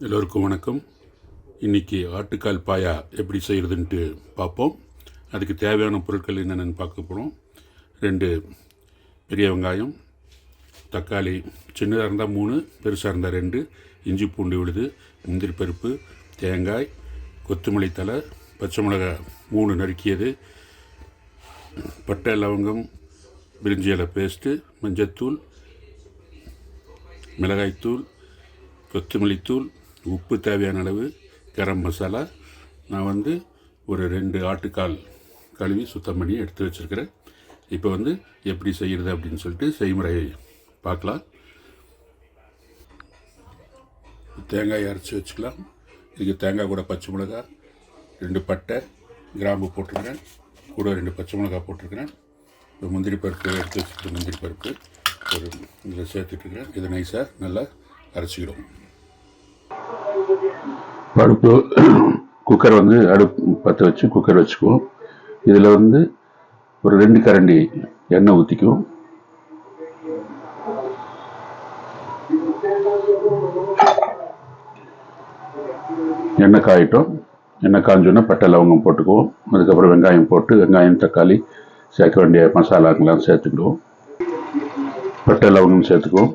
எல்லோருக்கும் வணக்கம். இன்றைக்கி ஆட்டுக்கால் பாயா எப்படி செய்கிறதுன்ட்டு பார்ப்போம். அதுக்கு தேவையான பொருட்கள் என்னென்னு பார்க்க போகிறோம். 2 பெரிய வெங்காயம், தக்காளி சின்னதாக இருந்தால் 3, பெருசாக இருந்தால் 2, இஞ்சி பூண்டு விழுது, முந்திரி பருப்பு, தேங்காய், கொத்தமல்லி தழை, பச்சை மிளகாய் 3 நறுக்கியது, பட்டை லவங்கம், பிரிஞ்சி இலை பேஸ்ட்டு, மஞ்சத்தூள், மிளகாய்த்தூள், கொத்தமல்லித்தூள், உப்பு தேவையான அளவு, கரம் மசாலா. நான் ஒரு 2 ஆட்டுக்கால் கழுவி சுத்தம் பண்ணி எடுத்து வச்சுருக்கிறேன். இப்போ எப்படி செய்கிறது அப்படின்னு சொல்லிட்டு செய்முறையை பார்க்கலாம். தேங்காய் அரைச்சி வச்சுக்கலாம். இதுக்கு தேங்காய் கூட பச்சை மிளகாய், 2 பட்டை கிராம்பு போட்டிருக்கிறேன், கூட 2 பச்சை மிளகாய் போட்டிருக்கிறேன். இப்போ முந்திரி பருப்பு எடுத்து வச்சுக்கிற முந்திரி பருப்பு ஒரு இதில் சேர்த்துட்ருக்கிறேன். இதை நைஸாக நல்லா அரைச்சிக்கிறோம். பருப்பு குக்கர் அடுப்பு பற்ற வச்சு குக்கர் வச்சுக்குவோம். இதில் ஒரு 2 கரண்டி எண்ணெய் ஊற்றிக்குவோம். எண்ணெய் காயிட்டோம். எண்ணெய் காஞ்சோன்னா பட்டை லவங்கம் போட்டுக்குவோம். அதுக்கப்புறம் வெங்காயம் போட்டு வெங்காயம் தக்காளி சேர்க்க வேண்டிய மசாலாக்கெல்லாம் சேர்த்துக்கிடுவோம். பட்டை லவங்கம் சேர்த்துக்குவோம்.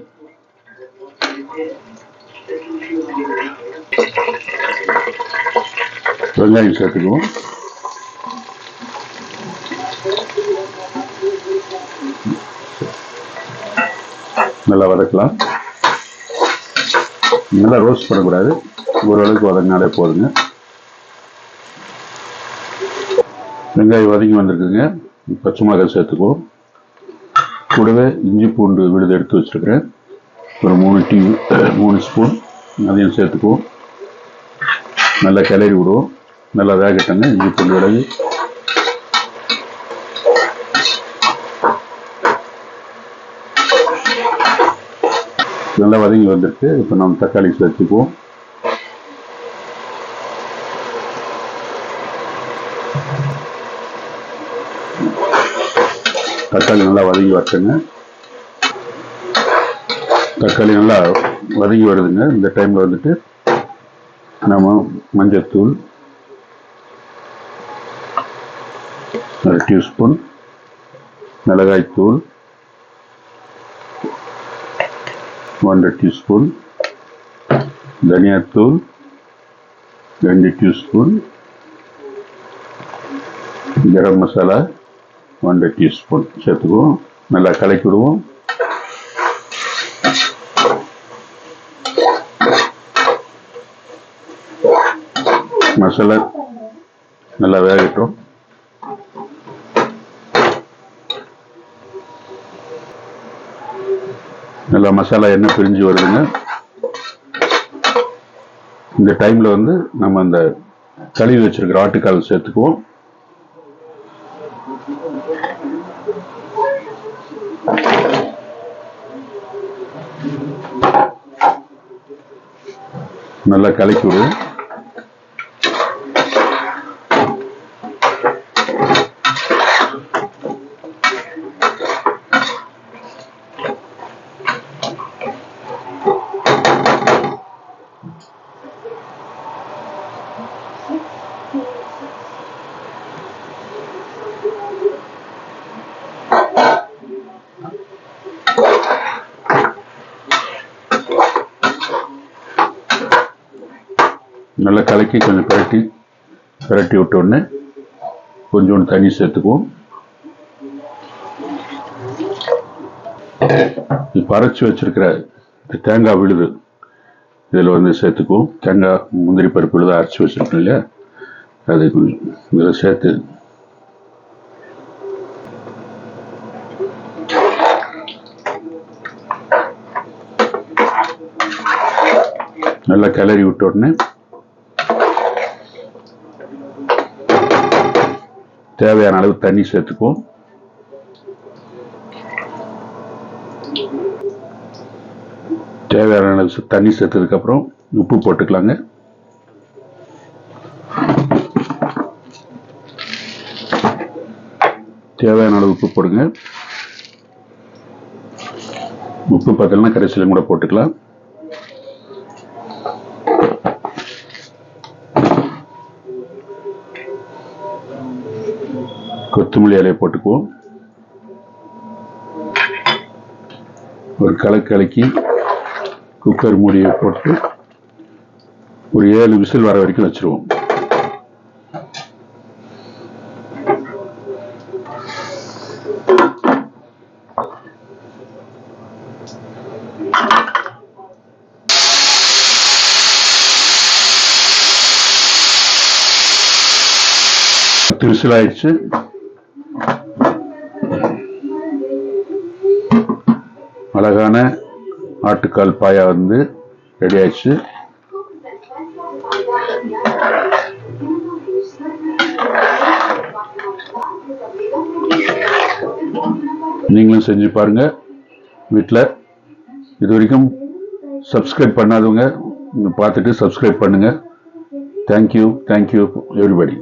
வெங்காயம் சேர்த்துக்குவோம். நல்லா வதக்கலாம். நல்லா ரோஸ்ட் பண்ணக்கூடாது, ஓரளவுக்கு வதங்கினாலே போதுங்க. வெங்காயம் வதங்கி வந்திருக்குங்க. பச்சை மிளகாய் சேர்த்துக்குவோம். கூடவே இஞ்சி பூண்டு விழுது எடுத்து வச்சுருக்கிறேன், ஒரு 3 ஸ்பூன் அதையும் சேர்த்துக்குவோம். நல்லா கிளறி விடுவோம். நல்லா வேகட்டங்க. இஞ்சி பூண்டு விழுது நல்லா வதங்கி வந்துருக்கு. இப்போ நம்ம தக்காளி சேர்த்துக்குவோம். தக்காளி நல்லா வதங்கி வரட்டுங்க. தக்காளி நல்லா வதங்கி வருதுங்க. இந்த டைமில் நம்ம மஞ்சத்தூள் 1 டீஸ்பூன், மிளகாய்த்தூள் 1 டீஸ்பூன், தனியாத்தூள் 2 டீஸ்பூன், கரம் மசாலா 1 டீஸ்பூன் சேர்த்துக்குவோம். நல்லா கலக்கி விடுவோம். மசாலா நல்லா வேகட்டும். நல்லா மசாலா எண்ணெய் பிரிஞ்சு வருதுங்க. இந்த டைமில் நம்ம அந்த கழுவி வச்சிருக்கிற ஆட்டுக்கால் சேர்த்துக்குவோம். நல்லா கலக்கி விடுவோம். நல்லா கலக்கி கொஞ்சம் பிரட்டி விட்ட உடனே கொஞ்சோண்டு தண்ணி சேர்த்துக்குவோம். இப்போ அரைச்சி வச்சிருக்கிற தேங்காய் விழுது இதில் சேர்த்துக்குவோம். தேங்காய் முந்திரி பருப்பு விழுது அரைச்சி வச்சிருக்கோம் இல்லையா, அது கொஞ்சம் இதில் சேர்த்து நல்லா கிளறி விட்ட உடனே தேவையான அளவு தண்ணி சேர்த்துக்குவோம். தேவையான அளவு தண்ணி சேர்த்ததுக்கப்புறம் உப்பு போட்டுக்கலாங்க. தேவையான அளவு உப்பு போடுங்க. உப்பு பத்தலைன்னா கடைசியிலும் கூட போட்டுக்கலாம். கொத்தமல்லி இலையை போட்டுக்குவோம். ஒரு கலக்கி குக்கர் மூடியை போட்டு ஒரு 7 விசில் வர வரைக்கும் வச்சிருவோம். விசில் ஆயிடுச்சு. அழகான ஆட்டுக்கால் பாயா வந்து ரெடி ஆயிடுச்சு. நீங்களும் செஞ்சு பாருங்க வீட்டில். இது வரைக்கும் சப்ஸ்கிரைப் பண்ணாதவங்க பார்த்துட்டு சப்ஸ்கிரைப் பண்ணுங்க. Thank you everybody.